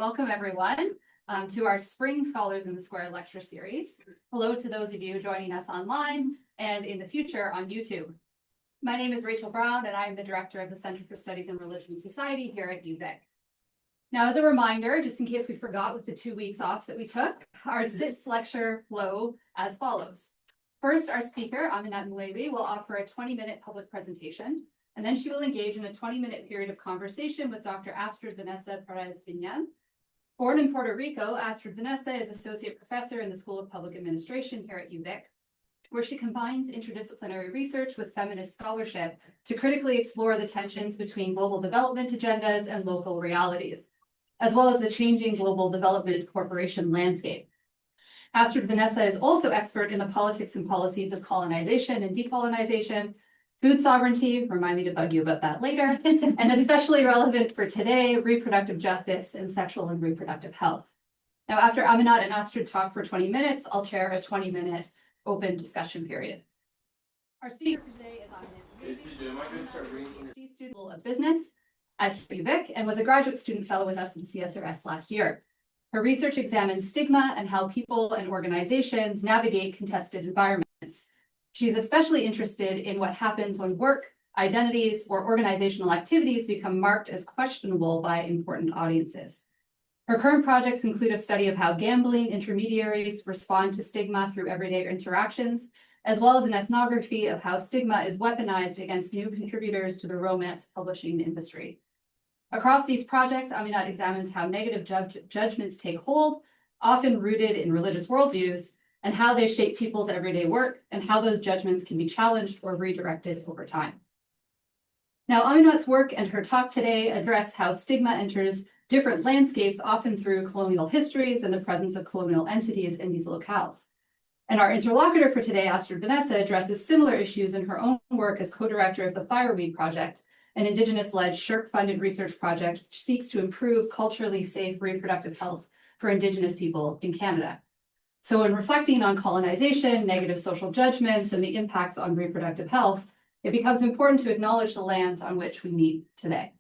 welcome everyone to our Spring Scholars in the Square lecture series. Hello to those of you joining us online and in the future on YouTube. My name is Rachel Brown and I am the director of the Center for Studies in Religion and Society here at UVic. Now, as a reminder, just in case we forgot with the 2 weeks off that we took, our SITS lecture flow as follows. First, our speaker, Aminat Muibi, will offer a 20-minute public presentation, and then she will engage in a 20-minute period of conversation with Dr. Astrid Vanessa Perez-Pinyan. Born in Puerto Rico, Astrid Vanessa is associate professor in the School of Public Administration here at UVic, where she combines interdisciplinary research with feminist scholarship to critically explore the tensions between global development agendas and local realities, as well as the changing global development corporation landscape. Astrid Vanessa is also expert in the politics and policies of colonization and decolonization, food sovereignty, remind me to bug you about that later, and especially relevant for today, reproductive justice and sexual and reproductive health. Now, after Aminat and Astrid talk for 20 minutes, I'll chair a 20-minute open discussion period. Our speaker for today is Aminat Muibi, PhD student of business at UVic and was a graduate student fellow with us in CSRS last year. Her research examines stigma and how people and organizations navigate contested environments. She's especially interested in what happens when work, identities, or organizational activities become marked as questionable by important audiences. Her current projects include a study of how gambling intermediaries respond to stigma through everyday interactions, as well as an ethnography of how stigma is weaponized against new contributors to the romance publishing industry. Across these projects, Aminat examines how negative judgments take hold, often rooted in religious worldviews, and how they shape people's everyday work, and how those judgments can be challenged or redirected over time. Now, Aminat's work and her talk today address how stigma enters different landscapes, often through colonial histories and the presence of colonial entities in these locales. And our interlocutor for today, Astrid Vanessa, addresses similar issues in her own work as co-director of the Fireweed Project, an Indigenous-led SSHRC-funded research project which seeks to improve culturally safe reproductive health for Indigenous people in Canada. So in reflecting on colonization, negative social judgments, and the impacts on reproductive health, it becomes important to acknowledge the lands on which we meet today.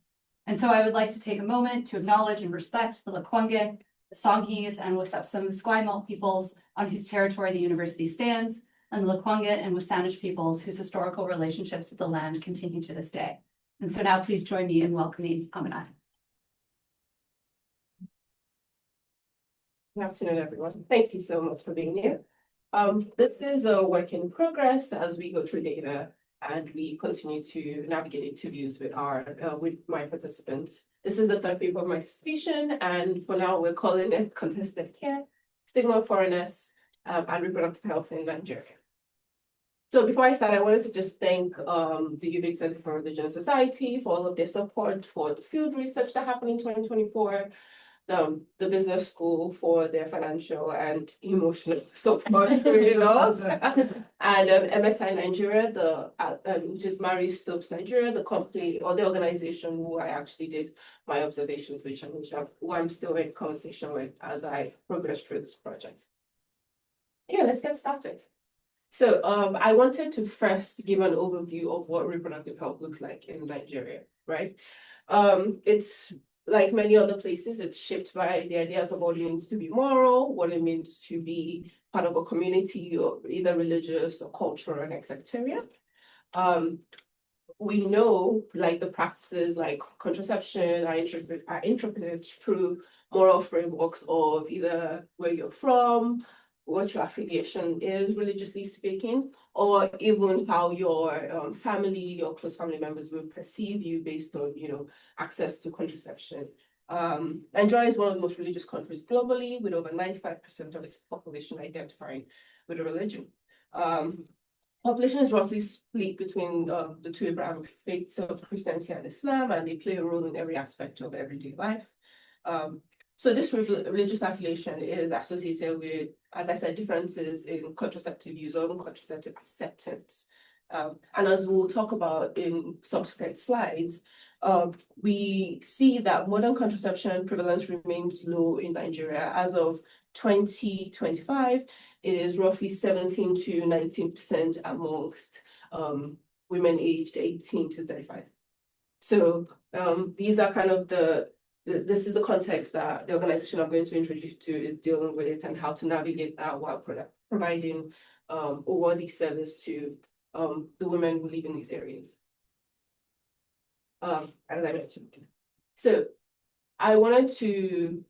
And so I would like to take a moment to acknowledge and respect the Lekwungen, the Songhees, and Gustavson Esquimalt peoples on whose territory the university stands, and the Lekwungen and Wasanich peoples whose historical relationships with the land continue to this day. And so now please join me in welcoming Aminat. Good afternoon, everyone. Thank you so much for being here. This is a work in progress as we go through data and we continue to navigate interviews with my participants. This is the third paper of my dissertation, and for now we're calling it Contested Care, Stigma, Foreignness, and Reproductive Health in Nigeria. So before I start, I wanted to just thank the UVic Center for Religion and Society for all of their support for the field research that happened in 2024, the business school for their financial and emotional support, and MSI Nigeria, which is Mary Stopes Nigeria, the company or the organization who I actually did my observations with, and who I'm still in conversation with as I progress through this project. Yeah, let's get started. So I wanted to first give an overview of what reproductive health looks like in Nigeria, right? It's like many other places, it's shaped by the ideas of what it means to be moral, what it means to be part of a community, or either religious or cultural and sectarian. We know like the practices like contraception are interpreted through moral frameworks of either where you're from, what your affiliation is, religiously speaking, or even how your family, your close family members will perceive you based on, access to contraception. Nigeria is one of the most religious countries globally, with over 95% of its population identifying with a religion. Population is roughly split between the two Abrahamic faiths of Christianity and Islam, and they play a role in every aspect of everyday life. So this religious affiliation is associated with, as I said, differences in contraceptive use or contraceptive acceptance. And as we'll talk about in subsequent slides, we see that modern contraception prevalence remains low in Nigeria. As of 2025, it is roughly 17 to 19% amongst women aged 18 to 35. So these are kind of the this is the context that the organization I'm going to introduce you to is dealing with, and how to navigate that while providing a worthy service to the women who live in these areas. As I mentioned. So I wanted to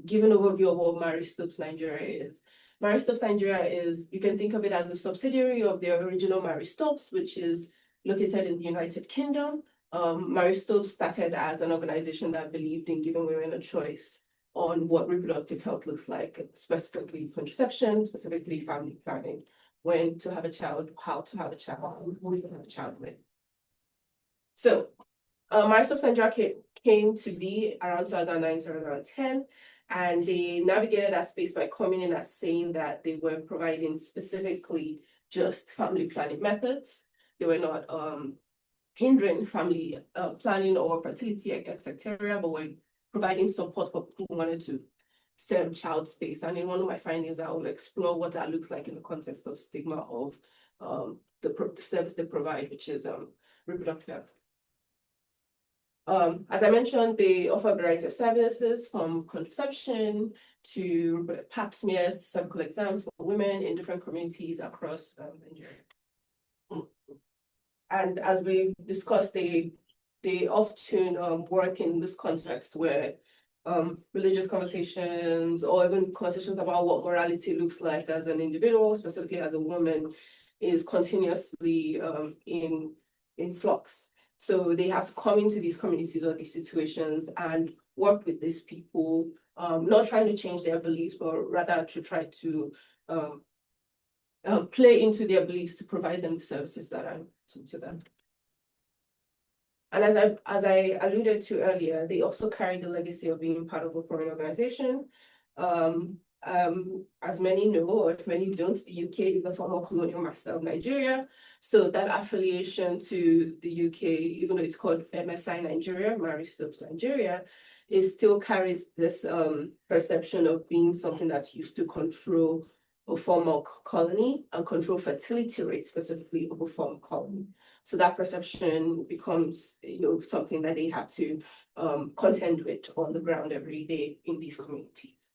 give an overview of what MSI Stopes Nigeria is. MSI Stopes Nigeria is, you can think of it as a subsidiary of the original MSI Stopes, which is located in the United Kingdom. MSI Stopes started as an organization that believed in giving women a choice on what reproductive health looks like, specifically contraception, specifically family planning, when to have a child, how to have a child, who to have a child with. So MSI Stopes Nigeria came to be around 2009, 2010, and they navigated that space by coming in as saying that they were providing specifically just family planning methods. They were not hindering family planning or fertility, etc., but were providing support for people who wanted to serve child space. And in one of my findings, I will explore what that looks like in the context of stigma of the service they provide, which is reproductive health. As I mentioned, they offer a variety of services from contraception to pap smears, cervical exams for women in different communities across Nigeria. And as we discussed, they often work in this context where religious conversations or even conversations about what morality looks like as an individual, specifically as a woman, is continuously in flux. So they have to come into these communities or these situations and work with these people, not trying to change their beliefs, but rather to try to play into their beliefs to provide them the services that are to them. And as I alluded to earlier, they also carry the legacy of being part of a foreign organization. As many know, or if many don't, the UK is the former colonial master of Nigeria. So that affiliation to the UK, even though it's called MSI Nigeria, MSI Stopes Nigeria, it still carries this perception of being something that's used to control a former colony and control fertility rates specifically of a former colony. So that perception becomes, something that they have to contend with on the ground every day in these communities.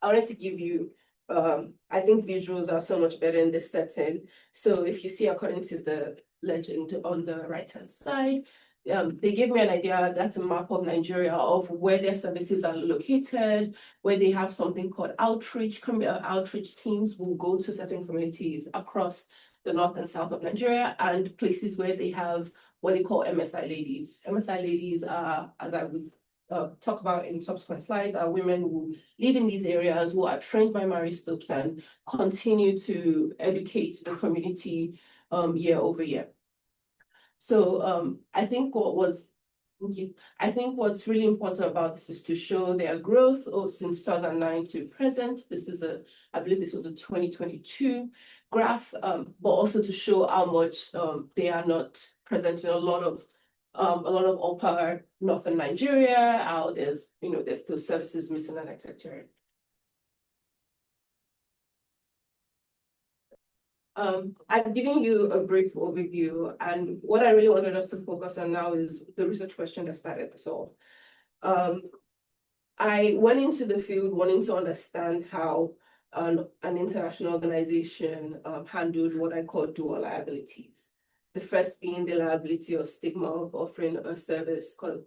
I wanted to give you, I think visuals are so much better in this setting. So if you see, according to the legend on the right-hand side, they gave me an idea, that's a map of Nigeria of where their services are located, where they have something called outreach. Outreach teams will go to certain communities across the north and south of Nigeria, and places where they have what they call MSI ladies. MSI ladies are, as I would talk about in subsequent slides, are women who live in these areas, who are trained by MSI Stopes and continue to educate the community year over year. So I think what's really important about this is to show their growth since 2009 to present. I believe this was a 2022 graph, but also to show how much they are not present in a lot of upper northern Nigeria, how there's still services missing and etc. I'm giving you a brief overview, and what I really wanted us to focus on now is the research question that started this all. I went into the field wanting to understand how an international organization handled what I call dual liabilities. The first being the liability of stigma of offering a service called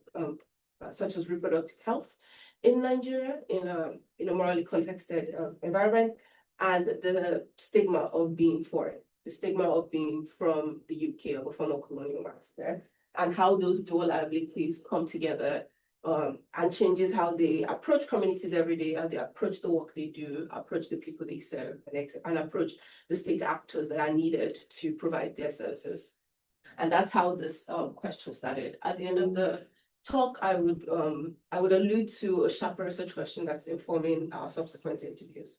such as reproductive health in Nigeria in a morally contexted environment, and the stigma of being foreign, the stigma of being from the UK or the former colonial master, and how those dual liabilities come together and changes how they approach communities every day, how they approach the work they do, approach the people they serve, and approach the state actors that are needed to provide their services. And that's how this question started. At the end of the talk, I would allude to a sharper research question that's informing our subsequent interviews.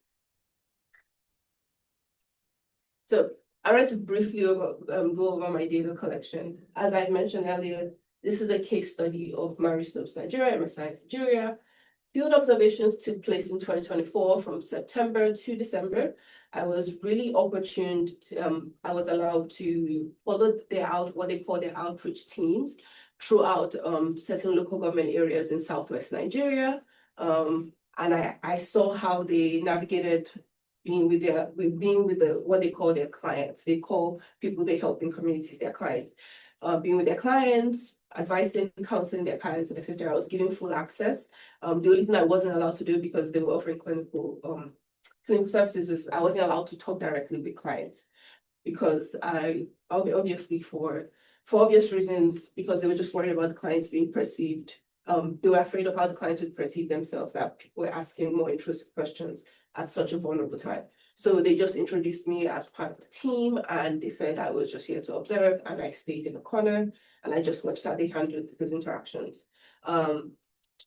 So I want to briefly go over my data collection. As I mentioned earlier, this is a case study of MSI Stopes Nigeria, MSI Nigeria. Field observations took place in 2024 from September to December. I was really opportune. I was allowed to follow what they call their outreach teams, throughout certain local government areas in Southwest Nigeria. And I saw how they navigated being with what they call their clients. They call people they help in communities their clients. Being with their clients, advising, counseling their clients, etc. I was given full access. The only thing I wasn't allowed to do, because they were offering clinical services, is I wasn't allowed to talk directly with clients, because obviously for obvious reasons, because they were just worried about the clients being perceived. They were afraid of how the clients would perceive themselves, that people were asking more intrusive questions at such a vulnerable time. So they just introduced me as part of the team, and they said I was just here to observe, and I stayed in the corner and I just watched how they handled those interactions. I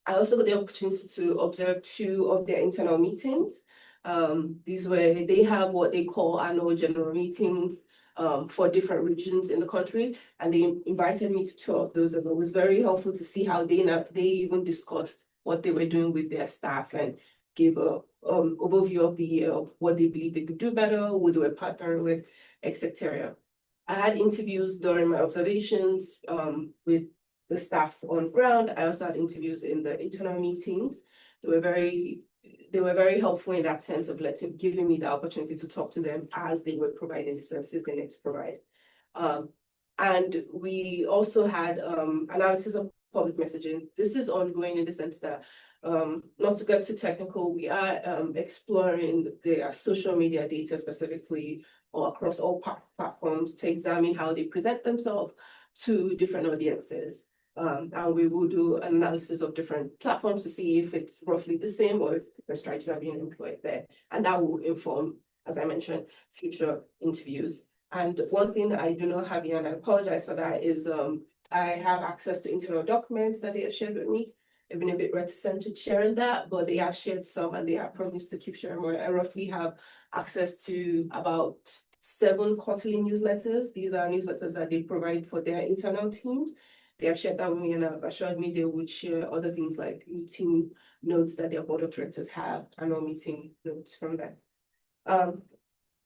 also got the opportunity to observe 2 of their internal meetings. They have what they call annual general meetings for different regions in the country, and they invited me to 2 of those, and it was very helpful to see how they even discussed what they were doing with their staff and gave a overview of the year of what they believe they could do better, who they were partnering with, etc. I had interviews during my observations with the staff on ground. I also had interviews in the internal meetings. They were very helpful in that sense of giving me the opportunity to talk to them as they were providing the services they need to provide. And we also had analysis of public messaging. This is ongoing in the sense that, not to get too technical, we are exploring their social media data specifically, or across all platforms, to examine how they present themselves to different audiences. And we will do an analysis of different platforms to see if it's roughly the same or if the strategies are being employed there. And that will inform, as I mentioned, future interviews. And one thing that I do not have here, and I apologize for that, is I have access to internal documents that they have shared with me. I've been a bit reticent to sharing that, but they have shared some and they have promised to keep sharing more. I roughly have access to about 7 quarterly newsletters. These are newsletters that they provide for their internal teams. They have shared that with me and have assured me they would share other things like meeting notes that their board of directors have, annual meeting notes from them.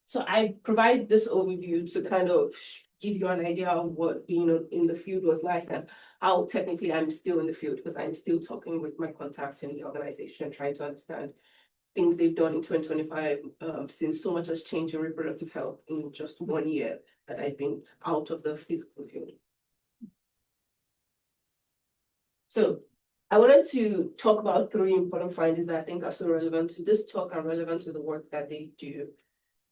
So I provide this overview to kind of give you an idea of what being in the field was like, and how technically I'm still in the field, because I'm still talking with my contact in the organization, trying to understand things they've done in 2025, since so much has changed in reproductive health in just 1 year that I've been out of the physical field. So I wanted to talk about 3 important findings that I think are so relevant to this talk and relevant to the work that they do.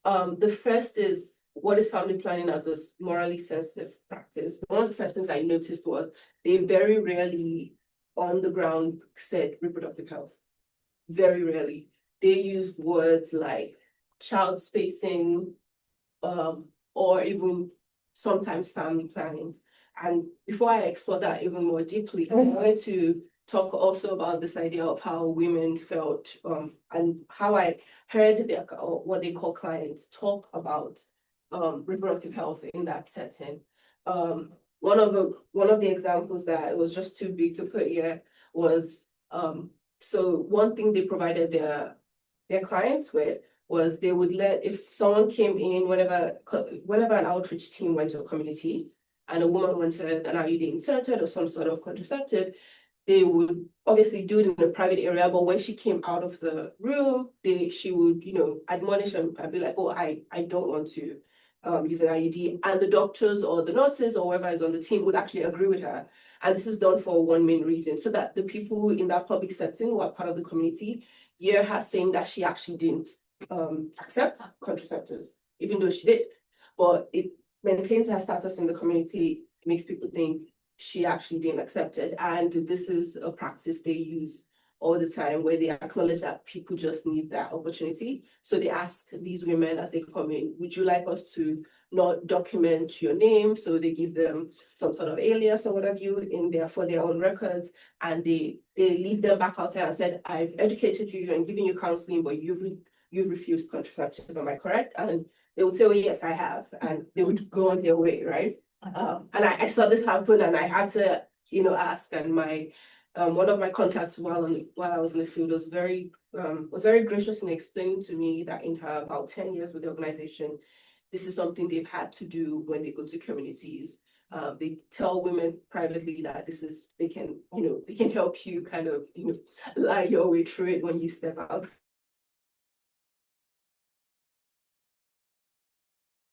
The first is, what is family planning as a morally sensitive practice? One of the first things I noticed was they very rarely on the ground said reproductive health. Very rarely. They used words like child spacing, or even sometimes family planning. And before I explore that even more deeply, I wanted to talk also about this idea of how women felt, and how I heard what they call clients talk about reproductive health in that setting. One of the examples that it was just too big to put here was, so one thing they provided their clients with was they would if someone came in, whenever an outreach team went to a community and a woman wanted an IUD inserted or some sort of contraceptive, they would obviously do it in a private area, but when she came out of the room, she would, admonish them and be like, oh, I don't want to use an IUD. And the doctors or the nurses or whoever is on the team would actually agree with her. And this is done for one main reason, so that the people in that public setting who are part of the community hear her saying that she actually didn't accept contraceptives, even though she did. But it maintains her status in the community, makes people think she actually didn't accept it. And this is a practice they use all the time, where they acknowledge that people just need that opportunity. So they ask these women as they come in, would you like us to not document your name? So they give them some sort of alias or what have you for their own records, and they lead them back outside and said, I've educated you and given you counseling, but you've refused contraception, am I correct? And they would say, oh, yes, I have. And they would go on their way, right? And I saw this happen, and I had to, ask. And one of my contacts while I was in the field was very gracious in explaining to me that in her about 10 years with the organization, this is something they've had to do when they go to communities. They tell women privately that they can help you kind of, lie your way through it when you step out.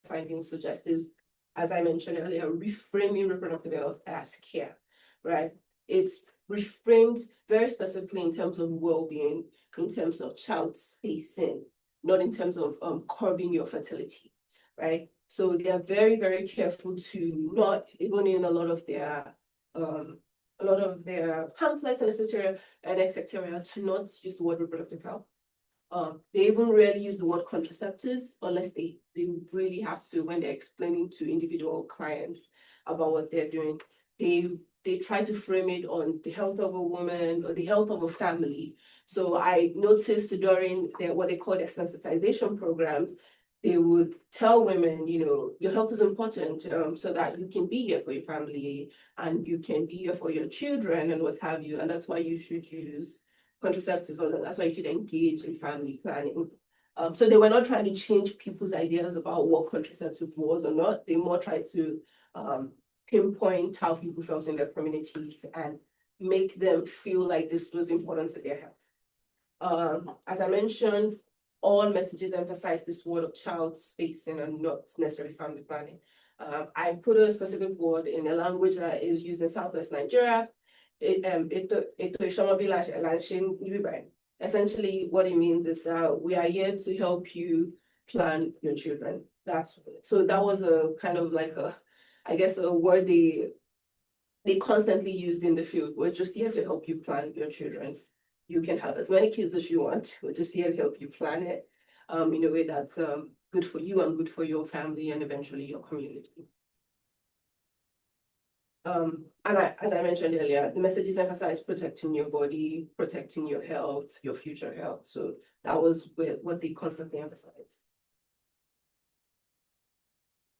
Findings suggest is, as I mentioned earlier, reframing reproductive health as care, right? It's reframed very specifically in terms of well-being, in terms of child spacing, not in terms of curbing your fertility, right? So they are very, very careful to not, even in a lot of their pamphlets and etc., to not use the word reproductive health. They even rarely use the word contraceptives unless they really have to when they're explaining to individual clients about what they're doing. They try to frame it on the health of a woman or the health of a family. So I noticed during what they call their sensitization programs, they would tell women, your health is important, so that you can be here for your family and you can be here for your children and what have you. And that's why you should use contraceptives, or that's why you should engage in family planning. So they were not trying to change people's ideas about what contraceptive was or not. They more tried to pinpoint how people felt in their community and make them feel like this was important to their health. As I mentioned, all messages emphasize this word of child spacing and not necessarily family planning. I put a specific word in a language that is used in Southwest Nigeria. Essentially, what it means is that we are here to help you plan your children. So that was a kind of like a word they constantly used in the field. We're just here to help you plan your children. You can have as many kids as you want. We're just here to help you plan it in a way that's good for you and good for your family and eventually your community. As I mentioned earlier, the messages emphasize protecting your body, protecting your health, your future health. So that was what they constantly emphasized.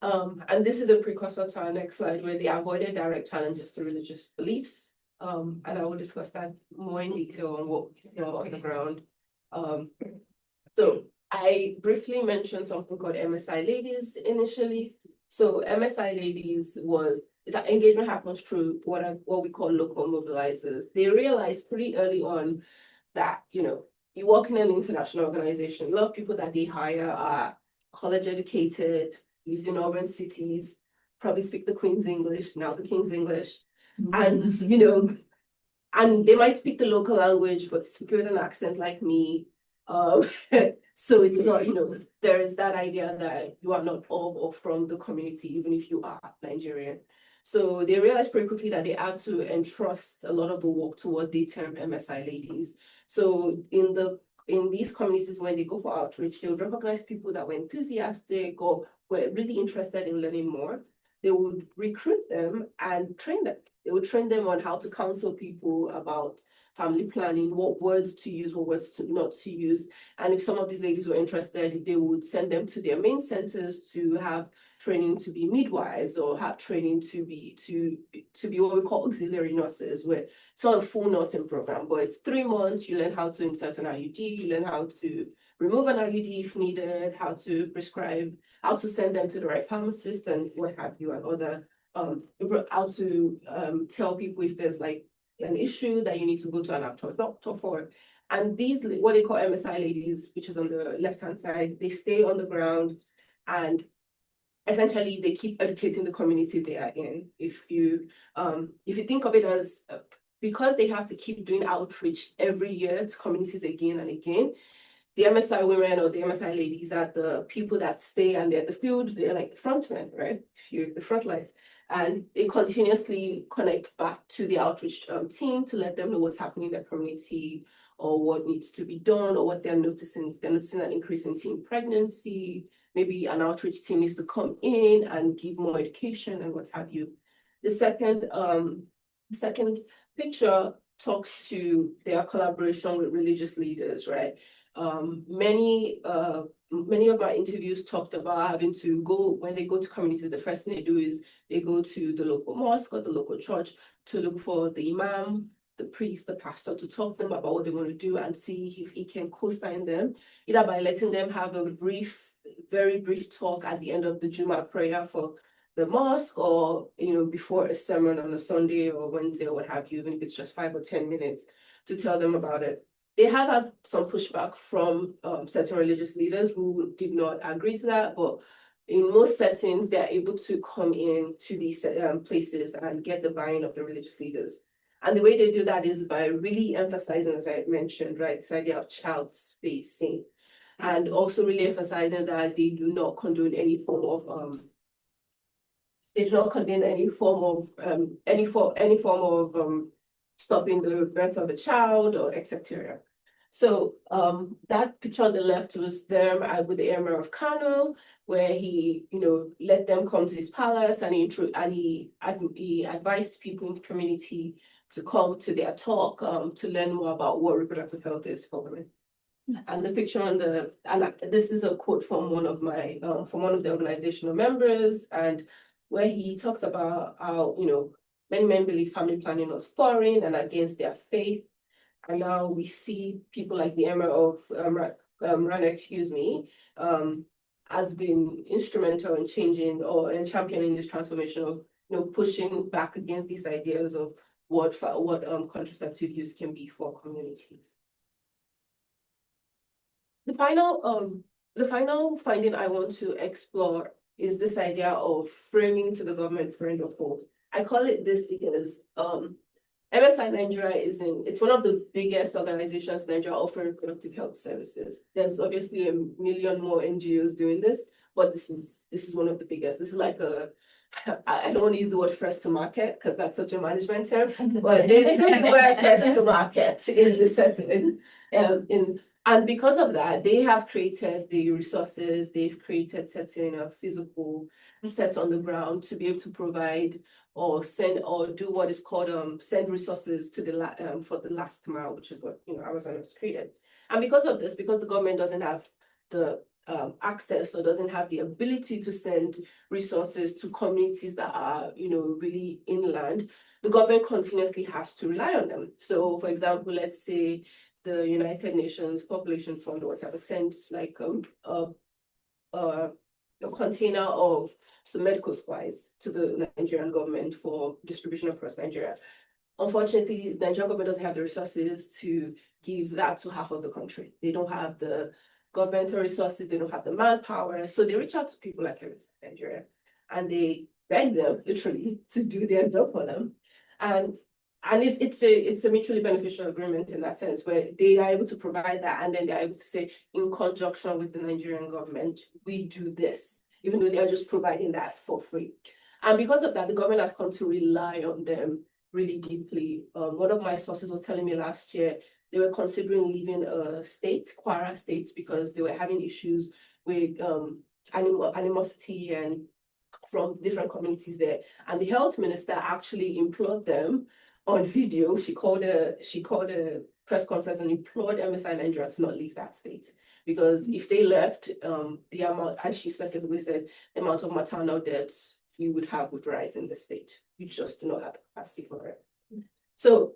And this is a precursor to our next slide, where they avoided direct challenges to religious beliefs. And I will discuss that more in detail on what on the ground. So I briefly mentioned something called MSI Ladies initially. So MSI Ladies that engagement happens through what we call local mobilizers. They realized pretty early on that, you work in an international organization, a lot of people that they hire are college educated, lived in urban cities, probably speak the Queen's English, now the King's English. And, and they might speak the local language, but speak with an accent like me. So it's not, there is that idea that you are not of or from the community, even if you are Nigerian. So they realized pretty quickly that they had to entrust a lot of the work to what they term MSI Ladies. So in these communities, when they go for outreach, they would recognize people that were enthusiastic or were really interested in learning more. They would recruit them and train them. They would train them on how to counsel people about family planning, what words to use, what words not to use. And if some of these ladies were interested, they would send them to their main centers to have training to be midwives or have training to be what we call auxiliary nurses, where it's not a full nursing program, but it's 3 months. You learn how to insert an IUD, you learn how to remove an IUD if needed, how to prescribe, how to send them to the right pharmacist and what have you, and other how to tell people if there's like an issue that you need to go to an actual doctor for. And these, what they call MSI Ladies, which is on the left-hand side, they stay on the ground and essentially they keep educating the community they are in. If you think of it as because they have to keep doing outreach every year to communities again and again, the MSI women or the MSI ladies are the people that stay and they're the field, they're like the front men, right? You're the front lines. And they continuously connect back to the outreach team to let them know what's happening in their community or what needs to be done or what they're noticing. If they're noticing an increase in teen pregnancy, maybe an outreach team needs to come in and give more education and what have you. The second picture talks to their collaboration with religious leaders, right? Many of my interviews talked about having to go, when they go to communities, the first thing they do is they go to the local mosque or the local church to look for the imam, the priest, the pastor, to talk to them about what they want to do and see if he can co-sign them, either by letting them have a very brief talk at the end of the Juma prayer for the mosque or, before a sermon on a Sunday or Wednesday or what have you, even if it's just 5 or 10 minutes to tell them about it. They have had some pushback from certain religious leaders who did not agree to that, but in most settings, they're able to come in to these places and get the buy-in of the religious leaders. And the way they do that is by really emphasizing, as I mentioned, right, this idea of child spacing, and also really emphasizing that they do not condone any form of stopping the birth of a child or etc. So that picture on the left was them with the Emir of Kano, where he let them come to his palace, and he advised people in the community to come to their talk to learn more about what reproductive health is for women. And the picture this is a quote from one of the organizational members, and where he talks about how many men believe family planning was foreign and against their faith, and now we see people like the Emir of Rana, has been instrumental in changing or in championing this transformation of pushing back against these ideas of what contraceptive use can be for communities. The final finding I want to explore is this idea of framing to the government friend or foe. I call it this because MSI Nigeria it's one of the biggest organizations in Nigeria offering reproductive health services. There's obviously a million more NGOs doing this, but this is one of the biggest. This is like I don't want to use the word first to market because that's such a management term, but they were first to market in the setting. And because of that, they have created the resources, they've created certain physical sets on the ground to be able to provide or send or do what is called send resources to the for the last mile, which is what Amazon has created. And because of this, because the government doesn't have the access or doesn't have the ability to send resources to communities that are really inland, the government continuously has to rely on them. So, for example, let's say the United Nations Population Fund or whatever sends like a container of some medical supplies to the Nigerian government for distribution across Nigeria. Unfortunately, the Nigerian government doesn't have the resources to give that to half of the country. They don't have the governmental resources, they don't have the manpower. So they reach out to people like MSI Nigeria and they beg them literally to do their job for them. And it's a mutually beneficial agreement in that sense, where they are able to provide that, and then they're able to say, in conjunction with the Nigerian government, we do this, even though they are just providing that for free. And because of that, the government has come to rely on them really deeply. One of my sources was telling me last year they were considering leaving a state, Kwara State, because they were having issues with animosity and from different communities there. And the health minister actually implored them on video. She called a press conference and implored MSI Nigeria to not leave that state, because if they left, the amount, and she specifically said, the amount of maternal deaths you would have would rise in the state. You just do not have the capacity for it. So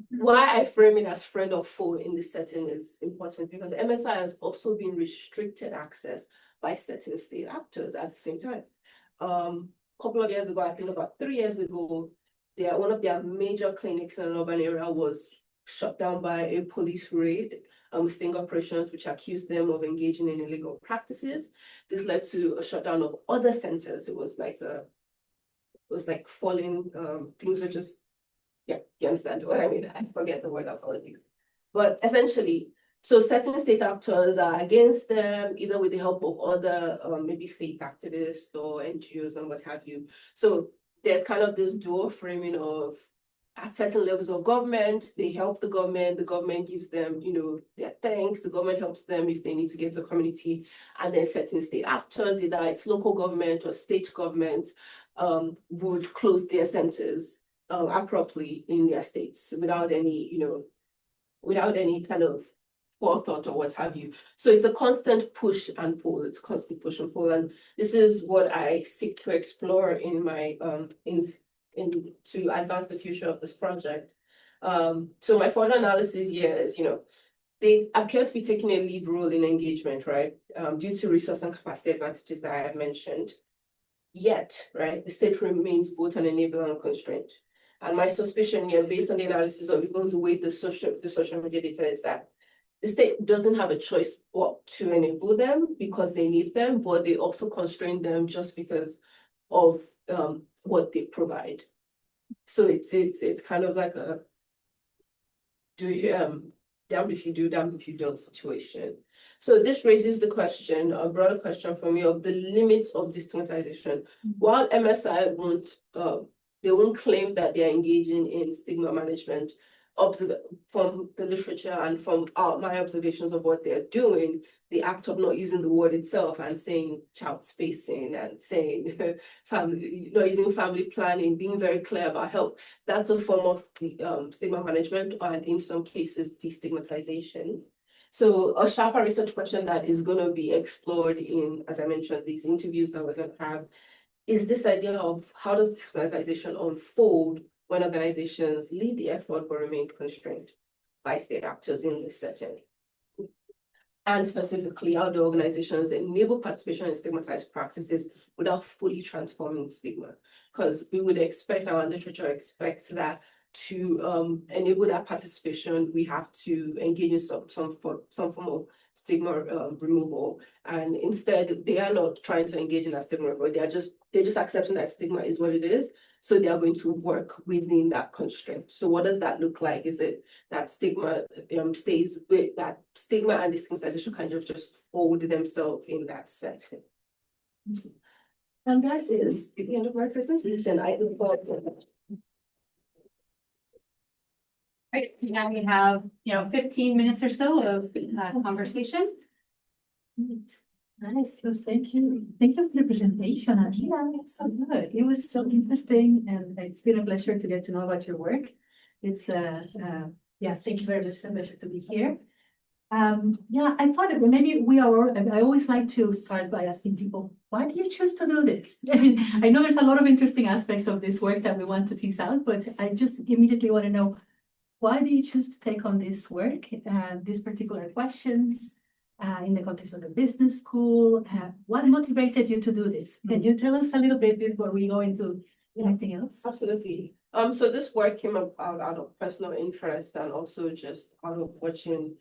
why I frame it as friend or foe in this setting is important, because MSI has also been restricted access by certain state actors at the same time. Couple of years ago, I think about 3 years ago, one of their major clinics in an urban area was shut down by a police raid, sting operations, which accused them of engaging in illegal practices. This led to a shutdown of other centers. It was like falling, things were just, yeah, you understand what I mean? I forget the word of politics. But essentially, so certain state actors are against them, either with the help of other maybe faith activists or NGOs and what have you. So there's kind of this dual framing of, at certain levels of government, they help the government gives them, their thanks, the government helps them if they need to get to a community, and then certain state actors, either it's local government or state government, would close their centers abruptly in their states without any kind of forethought or what have you. So it's a constant push and pull. It's constant push and pull, and this is what I seek to explore in my to advance the future of this project. So my further analysis here is, they appear to be taking a lead role in engagement, right? Due to resource and capacity advantages that I have mentioned. Yet, right, the state remains both an enabler and constraint. And my suspicion here, based on the analysis of even the way the social media data is that the state doesn't have a choice but to enable them because they need them, but they also constrain them just because of what they provide. So it's kind of like a damned if you do, damned if you don't situation. So this raises the question, a broader question for me, of the limits of destigmatization. While MSI they won't claim that they're engaging in stigma management, from the literature and from my observations of what they're doing, the act of not using the word itself and saying child spacing and saying family, not using family planning, being very clear about health, that's a form of the stigma management and in some cases destigmatization. So a sharper research question that is going to be explored in, as I mentioned, these interviews that we're going to have, is this idea of how does stigmatization unfold when organizations lead the effort but remain constrained by state actors in this setting. And specifically, how do organizations enable participation in stigmatized practices without fully transforming stigma? Because we would expect, our literature expects that to enable that participation, we have to engage in some form of stigma removal. And instead, they are not trying to engage in that stigma removal. They're just accepting that stigma is what it is. So they are going to work within that constraint. So what does that look like? Is it that stigma stays with that stigma and destigmatization kind of just hold themselves in that setting? And that is the end of my presentation. I look forward to that. Right, now we have, 15 minutes or so of conversation. Nice, well, thank you. Thank you for the presentation. And yeah, it's so good. It was so interesting, and it's been a pleasure to get to know about your work. It's yeah, thank you very much. It's a pleasure to be here. Yeah, I thought maybe I always like to start by asking people, why do you choose to do this? I know there's a lot of interesting aspects of this work that we want to tease out, but I just immediately want to know, why do you choose to take on this work, these particular questions? In the context of the business school, what motivated you to do this? Can you tell us a little bit before we go into anything else? Absolutely. So this work came about out of personal interest and also just out of watching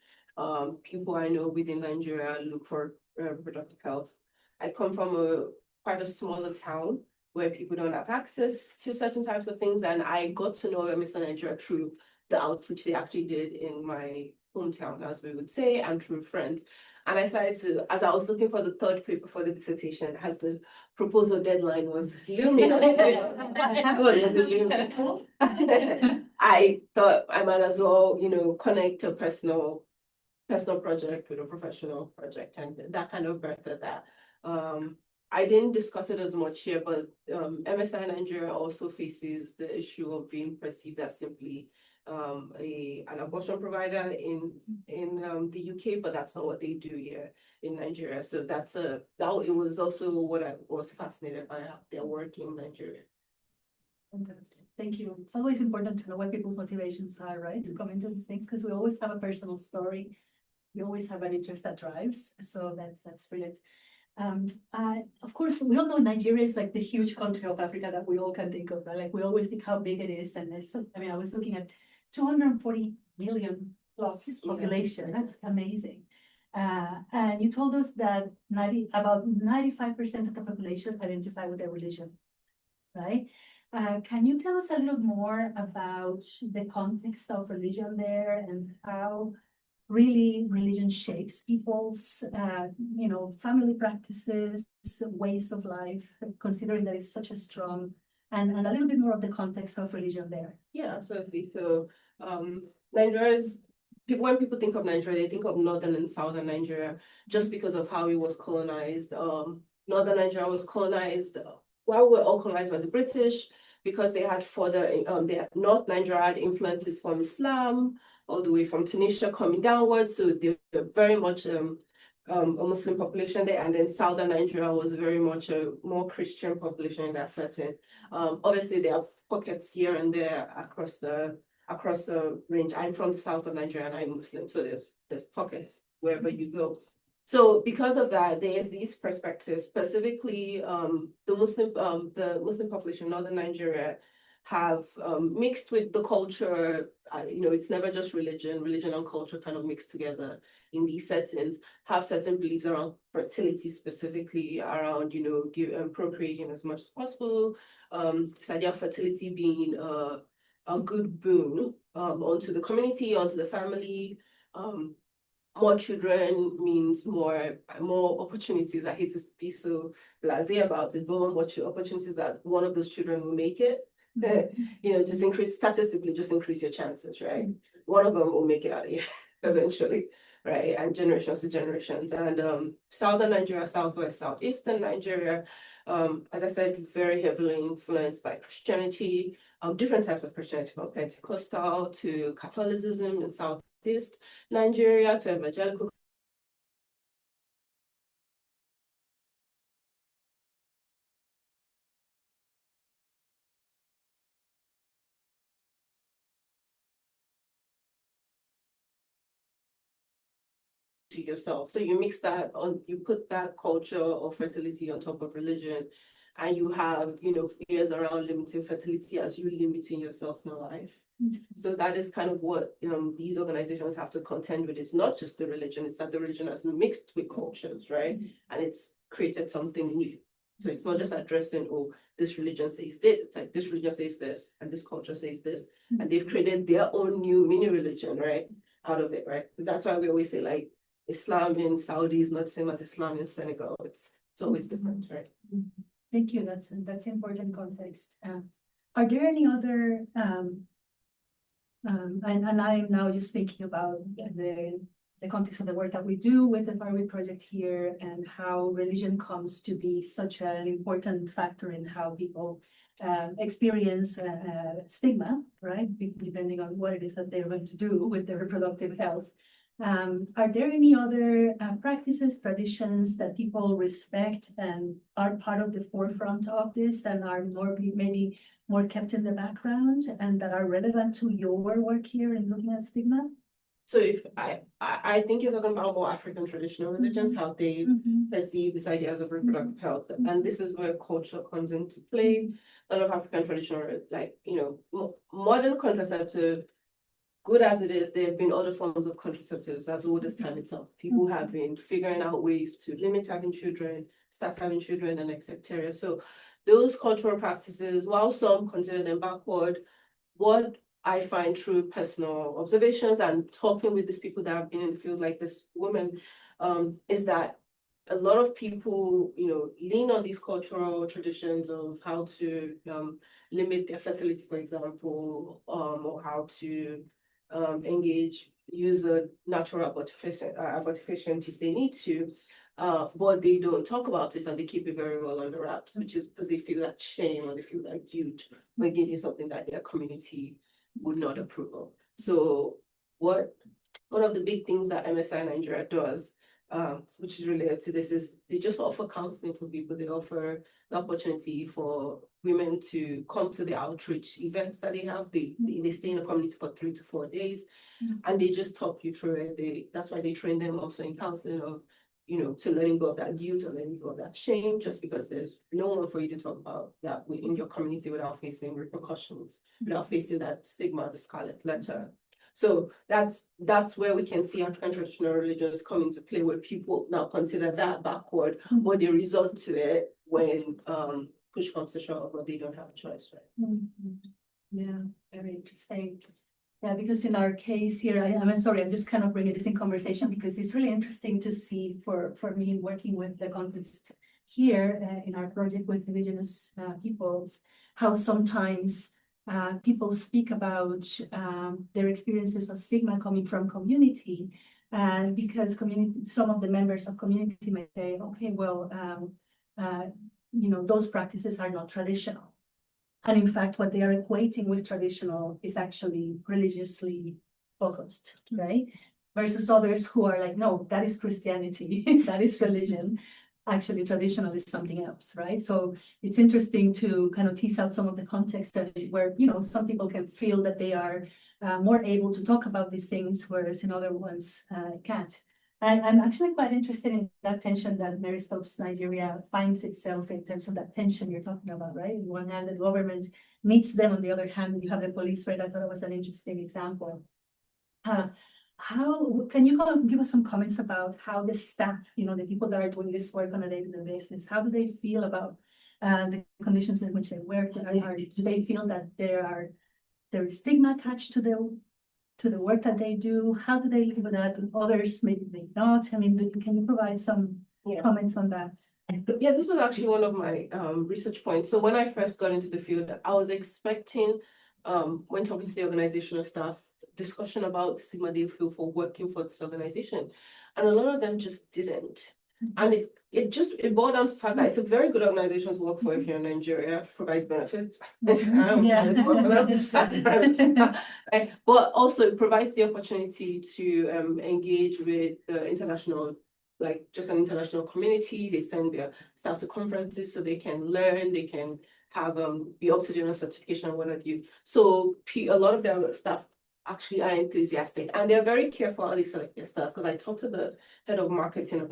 people I know within Nigeria look for reproductive health. I come from quite a smaller town where people don't have access to certain types of things, and I got to know MSI Nigeria through the outreach they actually did in my hometown, as we would say, and through friends. And I started to, as I was looking for the third paper for the dissertation, as the proposal deadline was looming, I thought I might as well, connect a personal project with a professional project, and that kind of birthed that. I didn't discuss it as much here, but MSI Nigeria also faces the issue of being perceived as simply an abortion provider in the UK, but that's not what they do here in Nigeria. So it was also what I was fascinated by, their work in Nigeria. Fantastic. Thank you. It's always important to know what people's motivations are, right? To come into these things, because we always have a personal story. We always have an interest that drives. So that's brilliant. Of course, we all know Nigeria is like the huge country of Africa that we all can think of, right? Like we always think how big it is. And I was looking at 240 million plus population. That's amazing. And you told us that about 95% of the population identify with their religion, right? Can you tell us a little more about the context of religion there and how really religion shapes people's, family practices, ways of life, considering that it's such a strong, and a little bit more of the context of religion there? Yeah, absolutely. So Nigeria's when people think of Nigeria, they think of northern and southern Nigeria just because of how it was colonized. Northern Nigeria was colonized while we're all colonized by the British, because they had North Nigeria had influences from Islam, all the way from Tunisia coming downwards. So they were very much a Muslim population there, and then southern Nigeria was very much a more Christian population in that setting. Obviously, there are pockets here and there across the range. I'm from the south of Nigeria and I'm Muslim, so there's pockets wherever you go. So because of that, there's these perspectives, specifically the Muslim population, northern Nigeria, have mixed with the culture. It's never just religion. Religion and culture kind of mixed together in these settings. Have certain beliefs around fertility, specifically around procreating as much as possible. This idea of fertility being a good boon onto the community, onto the family. More children means more opportunities. I hate to be so blasé about it, but more opportunities that one of those children will make it. Just increase your chances, right? One of them will make it out of here eventually, right? And generations to generations. And southern Nigeria, southwest, southeastern Nigeria, as I said, very heavily influenced by Christianity, different types of Christianity, from Pentecostal to Catholicism in Southeast Nigeria to evangelical to yourself. So you mix that on, you put that culture of fertility on top of religion, and you have, fears around limiting fertility as you limiting yourself in life. So that is kind of what these organizations have to contend with. It's not just the religion, it's that the religion has mixed with cultures, right? And it's created something new. So it's not just addressing, oh, this religion says this, it's like this religion says this, and this culture says this. And they've created their own new mini religion, right? Out of it, right? That's why we always say, like, Islam in Saudi is not the same as Islam in Senegal. It's always different, right? Thank you. That's important context. Are there any other and I'm now just thinking about the context of the work that we do with the Faraway Project here, and how religion comes to be such an important factor in how people experience stigma, right? Depending on what it is that they're going to do with their reproductive health. Are there any other practices, traditions that people respect and are part of the forefront of this, and are maybe more kept in the background, and that are relevant to your work here in looking at stigma? So if I think you're talking about more African traditional religions, how they perceive these ideas of reproductive health, and this is where culture comes into play. A lot of African traditional, like, modern contraceptive, good as it is, there have been other forms of contraceptives as old as time itself. People have been figuring out ways to limit having children, start having children, and etc. So those cultural practices, while some consider them backward, what I find through personal observations and talking with these people that have been in the field, like this woman, is that a lot of people, lean on these cultural traditions of how to limit their fertility, for example, or how to use a natural abortifacient if they need to, but they don't talk about it, and they keep it very well under wraps, which is because they feel that shame, or they feel that guilt for engaging something that their community would not approve of. So one of the big things that MSI Nigeria does, which is related to this, is they just offer counseling for people. They offer the opportunity for women to come to the outreach events that they have. They stay in a community for 3 to 4 days, and they just talk you through it. That's why they train them also in counseling of, to letting go of that guilt and letting go of that shame, just because there's no one for you to talk about that in your community without facing repercussions, without facing that stigma, the scarlet letter. So that's where we can see African traditional religions come into play, where people now consider that backward, but they resort to it when push comes to shove, but they don't have a choice, right? Yeah, very interesting. Yeah, because in our case here, I'm sorry, I'm just kind of bringing this in conversation because it's really interesting to see for me working with the context here in our project with indigenous peoples, how sometimes people speak about their experiences of stigma coming from community, because some of the members of community may say, okay, well, those practices are not traditional. And in fact, what they are equating with traditional is actually religiously focused, right? Versus others who are like, no, that is Christianity, that is religion. Actually, traditional is something else, right? So it's interesting to kind of tease out some of the context where, some people can feel that they are more able to talk about these things, whereas in other ones can't. I'm actually quite interested in that tension that Mary Stopes Nigeria finds itself in terms of that tension you're talking about, right? On one hand, the government needs them, on the other hand, you have the police, right? I thought it was an interesting example. How can you give us some comments about how the staff, the people that are doing this work on a day-to-day basis, how do they feel about the conditions in which they work? Do they feel that there is stigma attached to the work that they do? How do they live with that? Others maybe may not. I mean, can you provide some comments on that? Yeah, this was actually one of my research points. So when I first got into the field, I was expecting, when talking to the organizational staff, discussion about the stigma they feel for working for this organization. And a lot of them just didn't. And it boiled down to the fact that it's a very good organization to work for if you're in Nigeria, provides benefits. But also it provides the opportunity to engage with the international, like just an international community. They send their staff to conferences so they can learn, they can have be up to date on certification and what have you. So a lot of their staff actually are enthusiastic, and they're very careful how they select their staff. Because I talked to the head of marketing and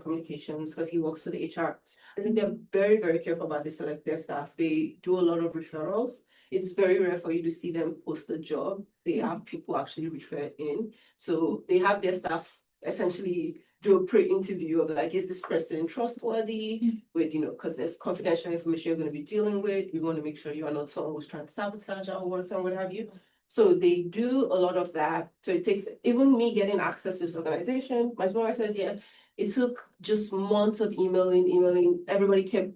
communications, because he works for the HR. I think they're very, very careful about they select their staff. They do a lot of referrals. It's very rare for you to see them post a job. They have people actually refer in. So they have their staff essentially do a pre-interview of like, is this person trustworthy with, because there's confidential information you're going to be dealing with. We want to make sure you are not someone who's trying to sabotage our work and what have you. So they do a lot of that. So it takes, even me getting access to this organization, my supervisor says, yeah, it took just months of emailing. Everybody kept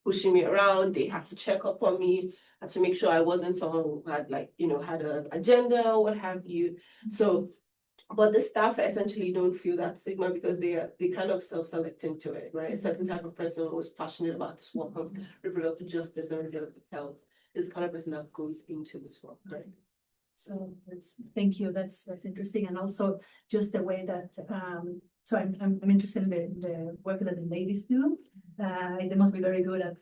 pushing me around. They had to check up on me, had to make sure I wasn't someone who had had an agenda or what have you. So, but the staff essentially don't feel that stigma because they kind of self-select into it, right? A certain type of person who is passionate about this work of reproductive justice and reproductive health is the kind of person that goes into this work, right? So thank you. That's interesting, and also just the way that so I'm interested in the work that the ladies do. They must be very good at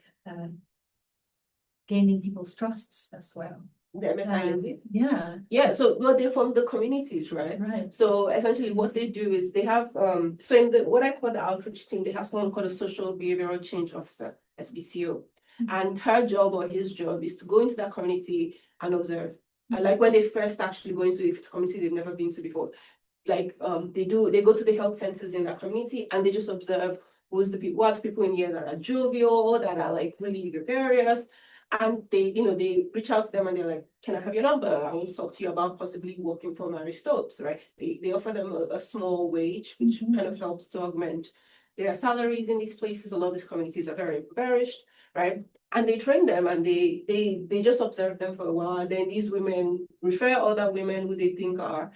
gaining people's trusts as well. The MSI Yeah. So they're from the communities, right? Right. So essentially what they do is they have so in what I call the outreach team, they have someone called a social behavioral change officer, SBCO. And her job or his job is to go into that community and observe. And like when they first actually go into a community they've never been to before, like they go to the health centers in that community and they just observe what are the people in here that are jovial, that are like really gregarious. And they reach out to them and they're like, can I have your number? I want to talk to you about possibly working for Mary Stopes, right? They offer them a small wage, which kind of helps to augment their salaries in these places. A lot of these communities are very impoverished, right? And they train them and they just observe them for a while. And then these women refer other women who they think are